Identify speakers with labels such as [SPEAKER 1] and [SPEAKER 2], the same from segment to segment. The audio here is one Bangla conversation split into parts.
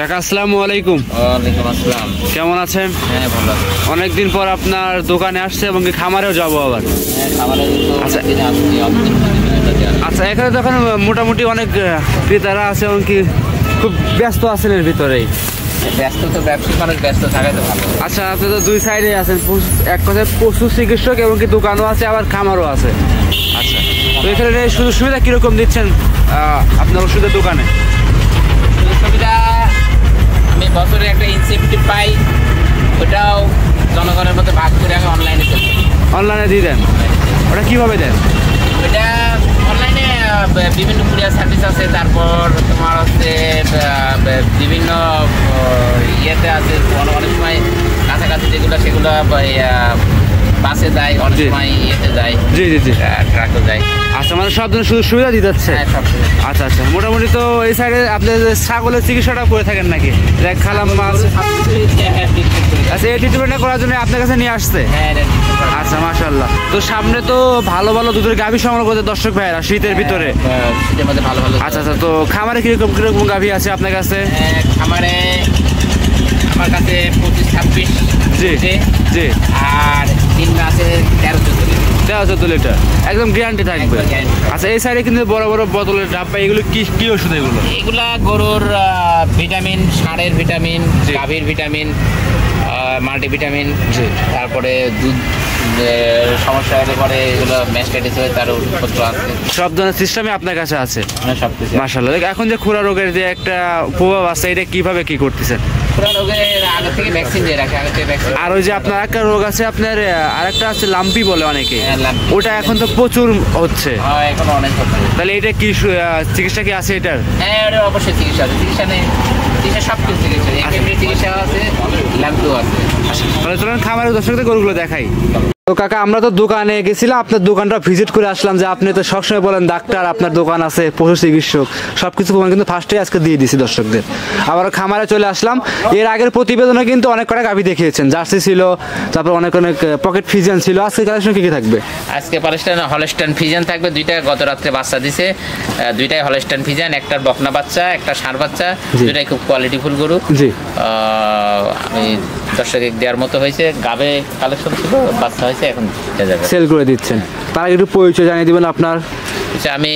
[SPEAKER 1] কাকা আসসালামু আলাইকুম।
[SPEAKER 2] ওয়ালাইকুম আসসালাম।
[SPEAKER 1] কেমন আছেন?
[SPEAKER 2] হ্যাঁ ভালো আছি।
[SPEAKER 1] অনেকদিন পর আপনার দোকানে আসছে এবং খামারেও যাবো আবার।
[SPEAKER 2] হ্যাঁ খামারে
[SPEAKER 1] আচ্ছা আচ্ছা, এখানে তো এখন মোটামুটি অনেক ক্রেতারা আছে এবং কি খুব ব্যস্ত আছেন এর ভিতরেই।
[SPEAKER 2] ব্যস্ত তো ব্যবসায়িক মানুষ ব্যস্ত থাকে তো ভালো।
[SPEAKER 1] আচ্ছা, আপনি তো দুই সাইডে আছেন, এক কথায় পশু চিকিৎসক এবং কি দোকানও আছে আবার খামারও আছে। আচ্ছা, তো এখানে সুযোগ সুবিধা কিরকম দিচ্ছেন আপনার ওষুধের দোকানে?
[SPEAKER 2] সুবিধা আমি বছরে একটা ইনসেন্টিভ পাই, ওটাও জনগণের মধ্যে ভাগ করে আমি অনলাইনে চলছি।
[SPEAKER 1] অনলাইনে দিয়ে দেন? ওটা কীভাবে দেন?
[SPEAKER 2] ওটা অনলাইনে বিভিন্ন কুরিয়ার সার্ভিস আছে, তারপর তোমার হচ্ছে বিভিন্ন ইয়েতে আছে। অনেক সময় কাছাকাছি যেগুলো সেগুলো বাসে যায়, অনেক সময় ইয়েতে যায়,
[SPEAKER 1] জি জি জি,
[SPEAKER 2] ট্রাকে যায়।
[SPEAKER 1] আচ্ছা, মানে সব ধরনের সুযোগ সুবিধা দিতে হচ্ছে। আচ্ছা আচ্ছা, মোটামুটি তো এই সাইডে আপনি ছাগলের চিকিৎসাটা করে থাকেন নাকি? খালাম মাছ, আচ্ছা, এই ট্রিটমেন্টটা করার জন্য আপনার কাছে নিয়ে আসছে? আচ্ছা, মাশাআল্লাহ। তো সামনে তো ভালো ভালো দুধের গাভী সংগ্রহ করতে দর্শক ভাইয়েরা শীতের ভিতরে।
[SPEAKER 2] ভালো ভালো।
[SPEAKER 1] আচ্ছা আচ্ছা, তো খামারে কিরকম কিরকম গাভী আছে আপনার কাছে?
[SPEAKER 2] খামারে আমার কাছে 25-26।
[SPEAKER 1] জি জি।
[SPEAKER 2] আর তিন আছে 13-14
[SPEAKER 1] লিটার, একদম গ্যারান্টি থাকবে। আচ্ছা, এই সাইডে কিন্তু বড় বড় বোতলের ডাব্বা, এগুলো কি কি ওষুধ এগুলো?
[SPEAKER 2] এগুলা গরুর ভিটামিন, ষাঁড়ের ভিটামিন, গাভীর ভিটামিন, মাল্টিভিটামিন, তারপরে দুধ সমস্যা হলে পরে এগুলো ম্যাস্টাইটিস হয় তার ওষুধপত্র আছে। সব ধরনের সিস্টেমে আপনার কাছে আছে? হ্যাঁ, সব কিছু।
[SPEAKER 1] মাশাআল্লাহ। এখন যে খুরা রোগের যে একটা প্রভাব আছে, এটা কিভাবে কি করতেছেন?
[SPEAKER 2] খুরা রোগের আগে থেকে ভ্যাকসিন দিয়ে রাখে, আগে থেকে ভ্যাকসিন।
[SPEAKER 1] আর ওই যে আপনার একটা রোগ আছে, আপনার আরেকটা আছে লাম্পি বলে অনেকে, ওটা এখন তো প্রচুর হচ্ছে।
[SPEAKER 2] হ্যাঁ, এখন অনেক হচ্ছে।
[SPEAKER 1] তাহলে এটা কি চিকিৎসা কি আছে এটার?
[SPEAKER 2] হ্যাঁ, এটা অবশ্যই চিকিৎসা আছে। চিকিৎসা নেই, চিকিৎসা সব কিছু চিকিৎসা, এমনি চিকিৎসা আছে, ল্যাম্পও আছে।
[SPEAKER 1] তাহলে চলুন খামারের দর্শকদের গরুগুলো দেখাই। তো কাকা, আমরা তো দোকানে গেছিলাম, আপনার দোকানটা ভিজিট করে আসলাম। যে আপনি তো সবসময় বলেন ডাক্তার, আপনার দোকান আছে, পশু চিকিৎসক, সবকিছু কিন্তু ফার্স্টে আজকে দিয়ে দিছি দর্শকদের। আবার খামারে চলে আসলাম। এর আগের প্রতিবেদনে কিন্তু অনেক কটা গাভী দেখিয়েছেন, জার্সি ছিল, তারপর অনেক অনেক পকেট ফিজিয়ান ছিল। আজকে কালেকশন কি কি থাকবে?
[SPEAKER 2] আজকে হলস্টাইন ফিজিয়ান থাকবে দুইটা, গত রাত্রে বাচ্চা দিছে, দুইটাই হলস্টাইন ফিজিয়ান, একটার বকনা বাচ্চা, একটা ষাঁড় বাচ্চা, দুইটাই খুব কোয়ালিটিফুল গরু। জি, আমি দর্শক দেওয়ার মতো হয়েছে। গাবে কালেকশন ছিল, বাচ্চা হয়েছে, এখন
[SPEAKER 1] সেল করে দিচ্ছেন। তার একটু পরিচয় জানিয়ে দিবেন আপনার।
[SPEAKER 2] আমি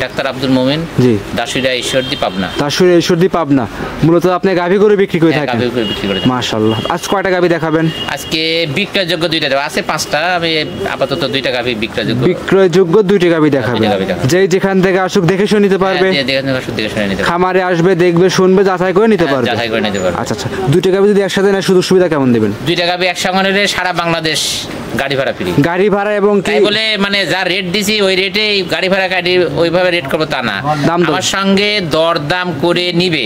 [SPEAKER 2] ডাক্তার আব্দুল মোমিন, জি, দাসুরিয়া ঈশ্বরদী পাবনা।
[SPEAKER 1] দাসুরিয়া ঈশ্বরদী পাবনা। মূলত আপনি গাভী গরু বিক্রি করে থাকেন?
[SPEAKER 2] গাভী গরু বিক্রি করে।
[SPEAKER 1] মাশাআল্লাহ। আজ কয়টা গাভী দেখাবেন?
[SPEAKER 2] আজকে বিক্রয়যোগ্য দুইটা দেওয়া আছে, 5টা। আমি আপাতত দুইটা গাভী
[SPEAKER 1] বিক্রয়যোগ্য দুইটা গাভী দেখাবেন। যেই যেখান থেকে আসুক দেখে শুনে নিতে পারবে। খামারে আসবে, দেখবে, শুনবে, যাচাই করে নিতে পারবে। আচ্ছা আচ্ছা, দুইটা গাভী যদি একসাথে নেয় সুযোগ সুবিধা কেমন দেবেন?
[SPEAKER 2] দুইটা গাভী একসঙ্গে নিলে সারা বাংলাদেশ গাড়ি ভাড়া ফ্রি।
[SPEAKER 1] গাড়ি ভাড়া এবং
[SPEAKER 2] তাই বলে মানে যা রেট দিছি ওই রেটে গাড়ি ভাড়া কাটি ওইভাবে রেট করবো তা না। আমার সঙ্গে দরদাম করে নিবে,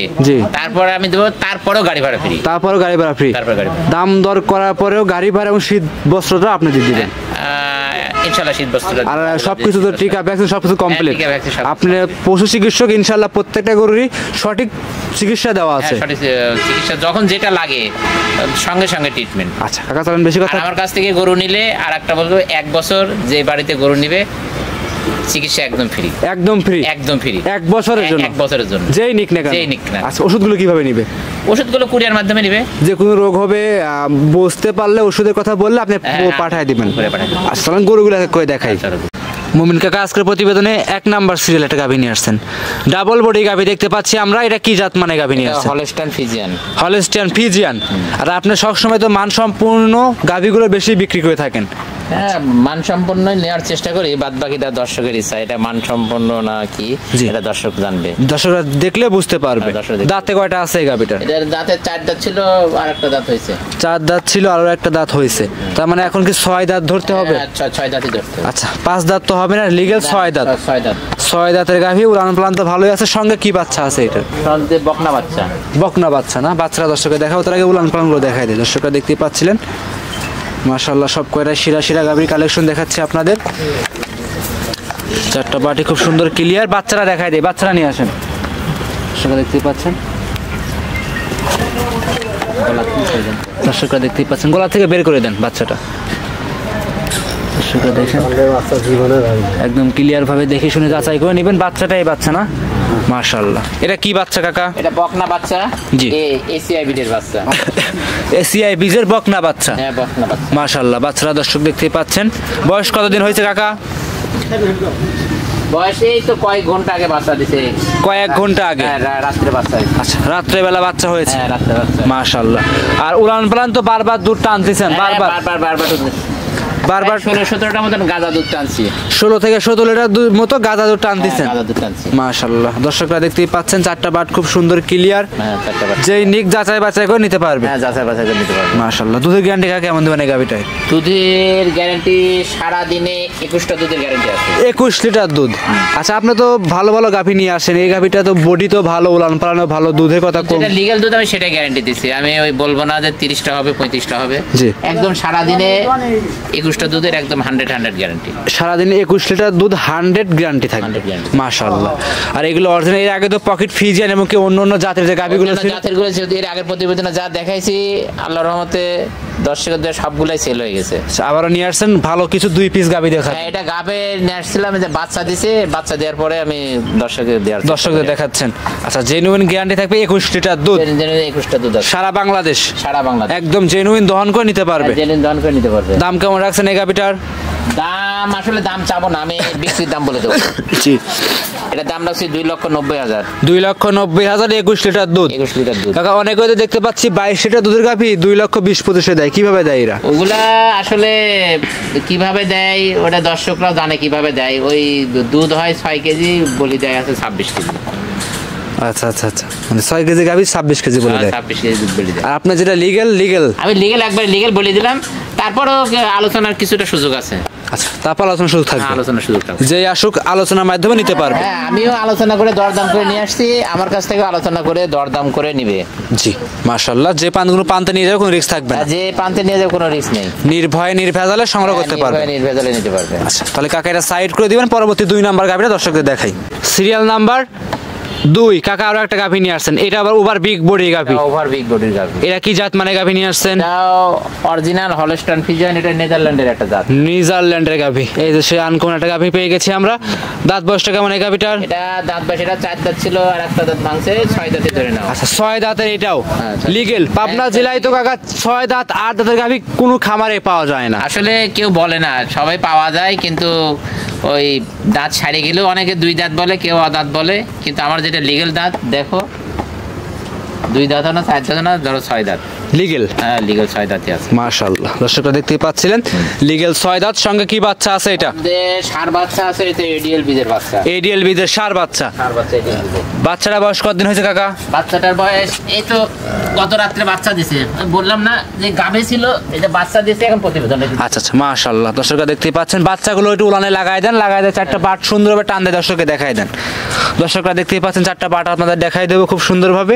[SPEAKER 2] তারপরে আমি দেবো, তারপরেও গাড়ি ভাড়া ফ্রি।
[SPEAKER 1] তারপরেও গাড়ি ভাড়া ফ্রি? তারপরে গাড়ি দাম দর করার পরেও গাড়ি ভাড়া এবং শীত বস্ত্রটা আপনি দিয়ে দিবেন
[SPEAKER 2] ইনশাআল্লাহ। শীত বস্ত্র
[SPEAKER 1] আর সবকিছু তো টিকা ভ্যাকসিন সবকিছু কমপ্লিট। আপনি পশু চিকিৎসক, ইনশাআল্লাহ প্রত্যেকটা গরুরই সঠিক চিকিৎসা দেওয়া আছে।
[SPEAKER 2] সঠিক চিকিৎসা যখন যেটা লাগে সঙ্গে সঙ্গে ট্রিটমেন্ট।
[SPEAKER 1] আচ্ছা কাকা, চলেন বেশি কথা।
[SPEAKER 2] আমার কাছ থেকে গরু নিলে আর একটা বলবো, 1 বছর যে বাড়িতে গরু নিবে চিকিৎসা একদম ফ্রি। একদম ফ্রি? একদম ফ্রি, 1 বছরের জন্য। 1 বছরের জন্য যেই নিক না। আচ্ছা, ওষুধগুলো কিভাবে নিবে? ওষুধগুলো কুরিয়ার মাধ্যমে নিবে। যে কোনো রোগ হবে বুঝতে পারলে ওষুধের কথা বললে আপনি পাঠিয়ে দিবেন। আচ্ছা, চলেন গরুগুলো করে দেখাই। মুমিন কাকা, আজকের প্রতিবেদনে 1 নাম্বার সিরিয়াল একটা গাভী নিয়ে আসছেন, ডাবল বডি গাভী দেখতে পাচ্ছি আমরা। এটা কি জাত মানে গাভী নিয়ে আসছেন? Holstein Friesian. Holstein Friesian. আর আপনি সবসময় তো মানসম্পন্ন গাভীগুলো বেশি বিক্রি করে থাকেন। হ্যাঁ, মানসম্পন্ন নেওয়ার চেষ্টা করি, বাদ বাকিটা দর্শকের ইচ্ছা। এটা মানসম্পন্ন না কি এটা দর্শক জানবে, দর্শকরা দেখলে বুঝতে পারবে। দাঁতে কয়টা আছে এই গাভীটার? এটার দাঁতে 4 দাঁত ছিল, আর একটা দাঁত হয়েছে। 4 দাঁত ছিল, আর একটা দাঁত হয়েছে। তার মানে এখন কি 6 দাঁত ধরতে হবে? 6 দাঁতই ধরতে হবে। আচ্ছা, 5 দাঁত তো হবে না, লিগ্যাল 6 দাঁত। 6 দাঁতের গাভী, উলান পালান তো ভালোই আছে। সঙ্গে কি বাচ্চা আছে এটা? সঙ্গে বকনা বাচ্চা। বকনা বাচ্চা না? বাচ্চারা দর্শককে দেখাবো, তার আগে উলান পালানগুলো দেখাই দেয়। দর্শকরা দেখতেই পাচ্ছিলেন, মাশাআল্লাহ সব কয়টা শিরা গাভীর কালেকশন দেখাচ্ছি আপনাদের। 4টা বাটি খুব সুন্দর ক্লিয়ার। বাচ্চারা দেখাই দেয়, বাচ্চারা নিয়ে আসেন। দর্শকরা দেখতেই পাচ্ছেন, দর্শকরা দেখতেই পাচ্ছেন, গলা থেকে বের করে দেন বাচ্চাটা। দর্শকরা দেখেন, একদম ক্লিয়ার ভাবে দেখে শুনে যাচাই করে নেবেন। বাচ্চাটা এই বাচ্চা না?
[SPEAKER 1] মাশাআল্লাহ। এটা কি বাচ্চা কাকা?
[SPEAKER 2] এটা বকনা বাচ্চা।
[SPEAKER 1] জি।
[SPEAKER 2] এসিআই বিডের বাচ্চা।
[SPEAKER 1] এসিআই বীজের বকনা বাচ্চা।
[SPEAKER 2] হ্যাঁ, বকনা বাচ্চা।
[SPEAKER 1] মাশাআল্লাহ। বাচ্চারা দর্শক দেখতে পাচ্ছেন। বয়স কতদিন হয়েছে কাকা?
[SPEAKER 2] বয়স এই তো কয়েক ঘন্টা আগে বাচ্চা দিছে।
[SPEAKER 1] কয়েক ঘন্টা আগে?
[SPEAKER 2] রাত্রে বাচ্চা।
[SPEAKER 1] আচ্ছা, রাত্রে বেলা বাচ্চা হয়েছে।
[SPEAKER 2] হ্যাঁ, রাত্রে বাচ্চা।
[SPEAKER 1] মাশাআল্লাহ। আর উলান পালান তো বারবার দুধ টানতেছেন? বারবার
[SPEAKER 2] 16-17টা মতন গাঁজা দুধ টানছি।
[SPEAKER 1] 16 থেকে 17 লিটার মতো গাঁজা দুধ টানতেছেন?
[SPEAKER 2] গাঁজা দুধ টানছি।
[SPEAKER 1] মাশাআল্লাহ। দর্শকরা দেখতেই পাচ্ছেন চারটা বাট খুব সুন্দর ক্লিয়ার।
[SPEAKER 2] হ্যাঁ, চারটা বাট।
[SPEAKER 1] যেই নিক যাচাই বাছাই করে নিতে পারবে।
[SPEAKER 2] হ্যাঁ, যাচাই বাছাই করে নিতে পারবে।
[SPEAKER 1] মাশাআল্লাহ। দুধের গ্যারান্টি কাকা কেমন দেবেন এই গাভিটায়?
[SPEAKER 2] দুধের গ্যারান্টি সারা দিনে 21টা দুধের গ্যারান্টি আছে।
[SPEAKER 1] 21 লিটার দুধ। আচ্ছা, আপনি তো ভালো ভালো গাভি নিয়ে আসেন, এই গাভিটা তো বডি তো ভালো, উলান পালানো ভালো, দুধের কথা কম।
[SPEAKER 2] যেটা লিগ্যাল দুধ আমি সেটা গ্যারান্টি দিচ্ছি। আমি ওই বলবো না যে 30টা হবে 35টা হবে।
[SPEAKER 1] জি।
[SPEAKER 2] একদম সারা দিনে 21টা দুধের একদম 100 গ্যারান্টি।
[SPEAKER 1] সারাদিনে 21 লিটার দুধ 100 গ্যারান্টি থাকবে।
[SPEAKER 2] 100 গ্যারান্টি।
[SPEAKER 1] মাশাআল্লাহ। আর এগুলো অরিজিনাল, এর আগে তো পকেট ফ্রিজিয়ান এবং কি অন্য অন্য জাতের যে গাভিগুলো ছিল,
[SPEAKER 2] জাতের গুলো যদি এর আগের প্রতিবেদনে যা দেখাইছি আল্লাহর রহমতে দর্শকদের সবগুলাই সেল হয়ে গেছে।
[SPEAKER 1] আবারও নিয়ে আসছেন ভালো কিছু 2 পিস গাভি দেখা।
[SPEAKER 2] হ্যাঁ, এটা গাবে নিয়ে আসছিলাম যে বাচ্চা দিছে, বাচ্চা দেওয়ার পরে আমি দর্শকদের
[SPEAKER 1] দেখাচ্ছেন। আচ্ছা, জেনুইন গ্যারান্টি থাকবে 21 লিটার দুধ।
[SPEAKER 2] 21টা দুধ আছে।
[SPEAKER 1] সারা বাংলাদেশ?
[SPEAKER 2] সারা বাংলাদেশ
[SPEAKER 1] একদম জেনুইন দহন করে নিতে পারবে।
[SPEAKER 2] জেনুইন দহন করে নিতে পারবে।
[SPEAKER 1] দাম কেমন রাখছেন এই গাভিটার?
[SPEAKER 2] দাম আসলে দাম চাবো না, আমি বিক্রির দাম বলে দেবো।
[SPEAKER 1] জি।
[SPEAKER 2] এটা দাম রাখছি 2,90,000।
[SPEAKER 1] 2,90,000 21 লিটার দুধ।
[SPEAKER 2] 21 লিটার দুধ।
[SPEAKER 1] কাকা অনেকে তো দেখতে পাচ্ছি 22 লিটার দুধের গাভি 2,20,25 দেয়। কিভাবে দেয় এরা?
[SPEAKER 2] ওগুলা আসলে কিভাবে দেয় ওটা দর্শকরাও জানে কিভাবে দেয়। ওই দুধ হয় 6 কেজি, বলি দেয় আছে 26 কেজি।
[SPEAKER 1] আচ্ছা আচ্ছা আচ্ছা, মানে 6 কেজি গাভি 26 কেজি বলে দেয়।
[SPEAKER 2] 26 কেজি দুধ বলি দেয়।
[SPEAKER 1] আর আপনার যেটা লিগ্যাল
[SPEAKER 2] আমি একবার লিগ্যাল বলে দিলাম, তারপরও আলোচনার কিছুটা সুযোগ আছে।
[SPEAKER 1] আচ্ছা, তারপর আলোচনার সুযোগ থাকবে।
[SPEAKER 2] আলোচনার সুযোগ থাকবে।
[SPEAKER 1] যে আসুক আলোচনার মাধ্যমে নিতে পারবে।
[SPEAKER 2] হ্যাঁ, আমিও আলোচনা করে দরদাম করে নিয়ে আসছি, আমার কাছ থেকে আলোচনা করে দরদাম করে নিবে।
[SPEAKER 1] জি, মাশাআল্লাহ। যে পানগুলো পানতে নিয়ে যাবে কোনো রিস্ক থাকবে না।
[SPEAKER 2] যে পানতে নিয়ে যাবে কোনো রিস্ক নেই।
[SPEAKER 1] নির্ভয়ে নির্ভেজালে সংগ্রহ করতে পারবে।
[SPEAKER 2] নির্ভেজালে নিতে পারবে।
[SPEAKER 1] আচ্ছা, তাহলে কাকা এটা সাইড করে দিবেন। পরবর্তী 2 নাম্বার গাভিটা দর্শকদের দেখাই। সিরিয়াল নাম্বার 2 কাকা আরো একটা গাভি নিয়ে আসছেন। এটা আবার ওভার বিগ বডি গাভি।
[SPEAKER 2] ওভার বিগ বডির গাভি।
[SPEAKER 1] এটা কি জাত মানে গাভি নিয়ে আসছেন?
[SPEAKER 2] এটাও অরিজিনাল হলস্টাইন ফ্রিজিয়ান। এটা নেদারল্যান্ডের একটা জাত।
[SPEAKER 1] নেদারল্যান্ডের গাভি। এই যে সে আনকোন একটা গাভি পেয়ে গেছি আমরা। দাঁত বয়সটা কেমন এই গাভিটার?
[SPEAKER 2] এটা দাঁত বয়স, এটা 4 দাঁত ছিল আর একটা দাঁত ভাঙছে, 6 দাঁতে ধরে নাও।
[SPEAKER 1] আচ্ছা, 6 দাঁতের এটাও
[SPEAKER 2] হ্যাঁ,
[SPEAKER 1] লিগ্যাল? পাবনা জেলায় তো কাকা 6 দাঁত 8 দাঁতের গাভি কোনো খামারে পাওয়া যায় না।
[SPEAKER 2] আসলে কেউ বলে না, সবাই পাওয়া যায়, কিন্তু ওই দাঁত ছাড়িয়ে গেলেও অনেকে 2 দাঁত বলে, কেউ অদাঁত বলে। কিন্তু আমার যেটা লিগ্যাল দাঁত, দেখো 2 দাঁত না 4 দাঁত না, ধরো 6 দাঁত
[SPEAKER 1] লিগ্যাল।
[SPEAKER 2] হ্যাঁ, লিগ্যাল 6 দাঁতই আছে।
[SPEAKER 1] মাশাআল্লাহ। দর্শকরা দেখতেই পাচ্ছিলেন লিগ্যাল 6 দাঁত। সঙ্গে কি বাচ্চা আছে এটা?
[SPEAKER 2] ষাঁড় বাচ্চা আছে। এটা এডিএল বীজের বাচ্চা।
[SPEAKER 1] এডিএল বীজের ষাঁড় বাচ্চা। বাচ্চাটা বয়স কতদিন হয়েছে কাকা?
[SPEAKER 2] বাচ্চাটার বয়স এই তো গত রাত্রে বাচ্চা দিছে। বললাম না যে গাবে ছিল, এটা বাচ্চা দিছে এখন প্রতিবেদন।
[SPEAKER 1] আচ্ছা আচ্ছা, মাশাআল্লাহ। দর্শকরা দেখতেই পাচ্ছেন বাচ্চাগুলো একটু উলানে লাগাই দেন, চারটা বাট সুন্দরভাবে টান দিয়ে দর্শককে দেখাই দেন। দর্শকরা দেখতেই পাচ্ছেন চারটা বাট আপনাদের দেখাই দেবো খুব সুন্দরভাবে।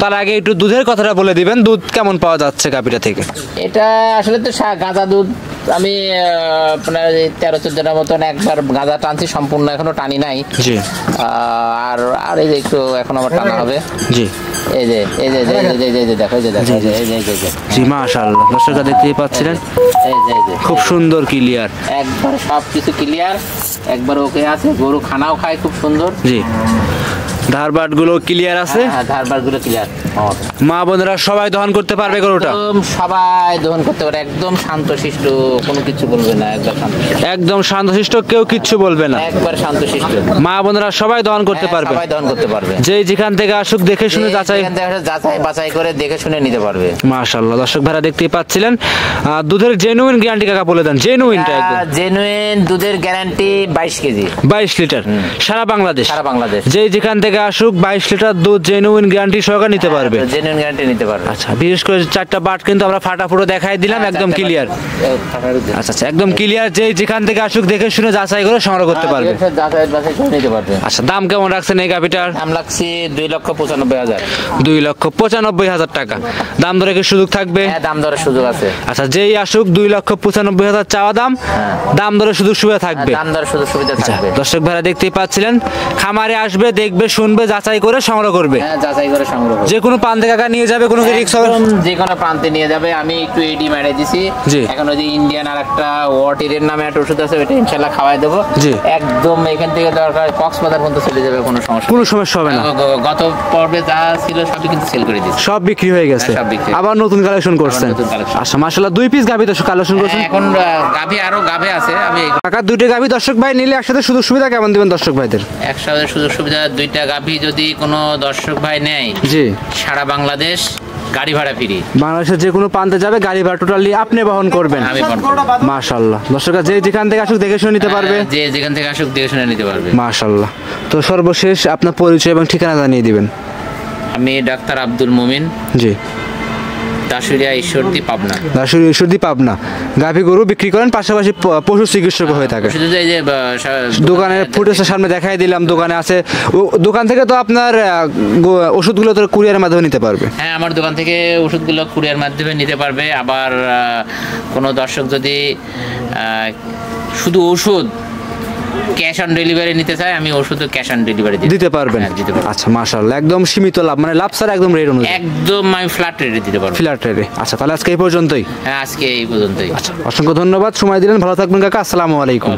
[SPEAKER 1] তার আগে একটু দুধের কথাটা বলে দিবেন। দুধ কেমন পাওয়া যাচ্ছে গাভিটা থেকে?
[SPEAKER 2] এটা আসলে তো গাঁজা দুধ। আমি আপনার 13-14টার মতন একবার গাঁজা টানছি, সম্পূর্ণ এখনো টানি নাই।
[SPEAKER 1] জি।
[SPEAKER 2] আর এই যে একটু এখন আবার টানা হবে।
[SPEAKER 1] জি।
[SPEAKER 2] এই যে দেখো, এই যে
[SPEAKER 1] জি, মাশাআল্লাহ। দর্শকরা দেখতেই পাচ্ছিলেন খুব সুন্দর ক্লিয়ার,
[SPEAKER 2] একবার সবকিছু ক্লিয়ার, একবার ওকে আছে। গরু খানাও খায় খুব সুন্দর।
[SPEAKER 1] জি। ধারবাট গুলো ক্লিয়ার আছে।
[SPEAKER 2] হ্যাঁ, ধারবাট গুলো ক্লিয়ার।
[SPEAKER 1] মা বোনেরা সবাই দহন করতে পারবে গরুটা?
[SPEAKER 2] সবাই দহন করতে পারে। একদম শান্তশিষ্ট, কোনো কিছু বলবে না।
[SPEAKER 1] একদম শান্তশিষ্ট, কেউ কিচ্ছু বলবে না।
[SPEAKER 2] একবার শান্তশিষ্ট।
[SPEAKER 1] মা বোনেরা সবাই দহন করতে পারবে।
[SPEAKER 2] সবাই দহন করতে পারবে।
[SPEAKER 1] যে যেখান থেকে আসুক দেখে শুনে যাচাই
[SPEAKER 2] বাছাই করে দেখে শুনে নিতে পারবে।
[SPEAKER 1] মাশাআল্লাহ। দর্শক ভাইরা দেখতেই পাচ্ছিলেন দুধের জেনুইন গ্যারান্টি কাকা বলে দেন। জেনুইনটা একদম
[SPEAKER 2] জেনুইন দুধের গ্যারান্টি 22 কেজি
[SPEAKER 1] 22 লিটার সারা বাংলাদেশ।
[SPEAKER 2] সারা বাংলাদেশ
[SPEAKER 1] যে যেখান থেকে আসুক 22 লিটার দুধ জেনুইন গ্যারান্টি সহকারে নিতে পারবে।
[SPEAKER 2] জেনুইন গ্যারান্টি নিতে পারবে।
[SPEAKER 1] আচ্ছা, বিশেষ করে চারটা বাট কিন্তু আমরা ফাটাফুটো দেখাই দিলাম, একদম ক্লিয়ার। আচ্ছা আচ্ছা, একদম ক্লিয়ার। যে যেখান থেকে আসুক দেখে শুনে যাচাই করে সংগ্রহ করতে পারবে।
[SPEAKER 2] যাচাই বাছাই করে নিতে পারবে।
[SPEAKER 1] আচ্ছা, দাম কেমন রাখছেন এই গাভিটার?
[SPEAKER 2] দাম রাখছি 2,95,000।
[SPEAKER 1] 2,95,000 টাকা। দাম দরে কি সুযোগ থাকবে?
[SPEAKER 2] হ্যাঁ, দাম দরের সুযোগ আছে।
[SPEAKER 1] আচ্ছা, যেই আসুক 2,95,000 চাওয়া দাম, দাম দরে সুযোগ সুবিধা থাকবে।
[SPEAKER 2] দাম দরের সুযোগ সুবিধা থাকবে।
[SPEAKER 1] দর্শক ভাইরা দেখতেই পাচ্ছিলেন, খামারে আসবে, দেখবে, শুনবে, যাচাই করে সংগ্রহ করবে।
[SPEAKER 2] হ্যাঁ, যাচাই করে সংগ্রহ করবে।
[SPEAKER 1] যে কোনো প্রান্তে কাকা নিয়ে যাবে, কোনো কি রিস্ক হবে?
[SPEAKER 2] যে কোনো প্রান্তে নিয়ে যাবে। আমি একটু এডি মেরে দিছি। এখন ওই যে ইন্ডিয়ান আর একটা ওয়াটিরের নামে একটা ওষুধ আছে, ওইটা ইনশাআল্লাহ খাওয়াই দেবো। একদম এখান থেকে দরকার কক্সবাজার পর্যন্ত চলে যাবে, কোনো সমস্যা,
[SPEAKER 1] কোনো সমস্যা হবে না।
[SPEAKER 2] গত পর্বে যা ছিল সবই কিন্তু সেল করে দিয়েছি,
[SPEAKER 1] সব বিক্রি হয়ে গেছে, আবার নতুন কালেকশন করছেন। আচ্ছা, মাশাআল্লাহ 2 পিস গাভী দর্শক কালেকশন করছেন।
[SPEAKER 2] এখন গাভী আরো গাভী আছে। আমি
[SPEAKER 1] কাকা 2টা গাভী দর্শক ভাই নিলে একসাথে সুযোগ সুবিধা কেমন দিবেন দর্শক ভাইদের?
[SPEAKER 2] একসাথে সুযোগ সুবিধা 2টা গাভী যদি কোনো দর্শক ভাই নেয়,
[SPEAKER 1] জি, সারা
[SPEAKER 2] বাংলাদেশ গাড়ি ভাড়া ফ্রি।
[SPEAKER 1] বাংলাদেশের যে কোনো প্রান্তে যাবে, গাড়ি ভাড়া টোটালি আপনি বহন করবেন। মাশাআল্লাহ, দর্শকরা যে যেখান থেকে আসুক দেখে শুনে নিতে পারবে।
[SPEAKER 2] যে যেখান থেকে আসুক দেখে শুনে নিতে পারবে।
[SPEAKER 1] মাশাআল্লাহ। তো সর্বশেষ আপনার পরিচয় এবং ঠিকানা জানিয়ে দিবেন।
[SPEAKER 2] আমি ডাক্তার আব্দুল মুমিন।
[SPEAKER 1] জি,
[SPEAKER 2] দাসুরিয়া ঈশ্বরদী পাবনা।
[SPEAKER 1] দাসুরিয়া ঈশ্বরদী পাবনা। গাভী গরু বিক্রি করেন, পাশাপাশি পশু চিকিৎসক হয়ে থাকে। দোকানের ফুটেজের সামনে দেখাই দিলাম, দোকানে আছে। দোকান থেকে তো আপনার ওষুধগুলো তো কুরিয়ারের মাধ্যমে নিতে পারবে।
[SPEAKER 2] হ্যাঁ, আমার দোকান থেকে ওষুধগুলো কুরিয়ার মাধ্যমে নিতে পারবে। আবার কোনো দর্শক যদি শুধু ওষুধ ক্যাশ অন ডেলিভারি নিতে চাই, আমি ওষুধও ক্যাশ অন ডেলিভারি দিতে পারবেন।
[SPEAKER 1] আচ্ছা, মাশাআল্লাহ, একদম সীমিত লাভ, মানে লাভ ছাড়া একদম রেট অনুযায়ী
[SPEAKER 2] একদম আমি ফ্ল্যাট রেটে দিতে পারবো।
[SPEAKER 1] ফ্ল্যাট রেটে। আচ্ছা, তাহলে আজকে এই পর্যন্তই।
[SPEAKER 2] হ্যাঁ, আজকে এই পর্যন্তই।
[SPEAKER 1] আচ্ছা, অসংখ্য ধন্যবাদ, সময় দিলেন, ভালো থাকবেন কাকা। আসসালামু আলাইকুম।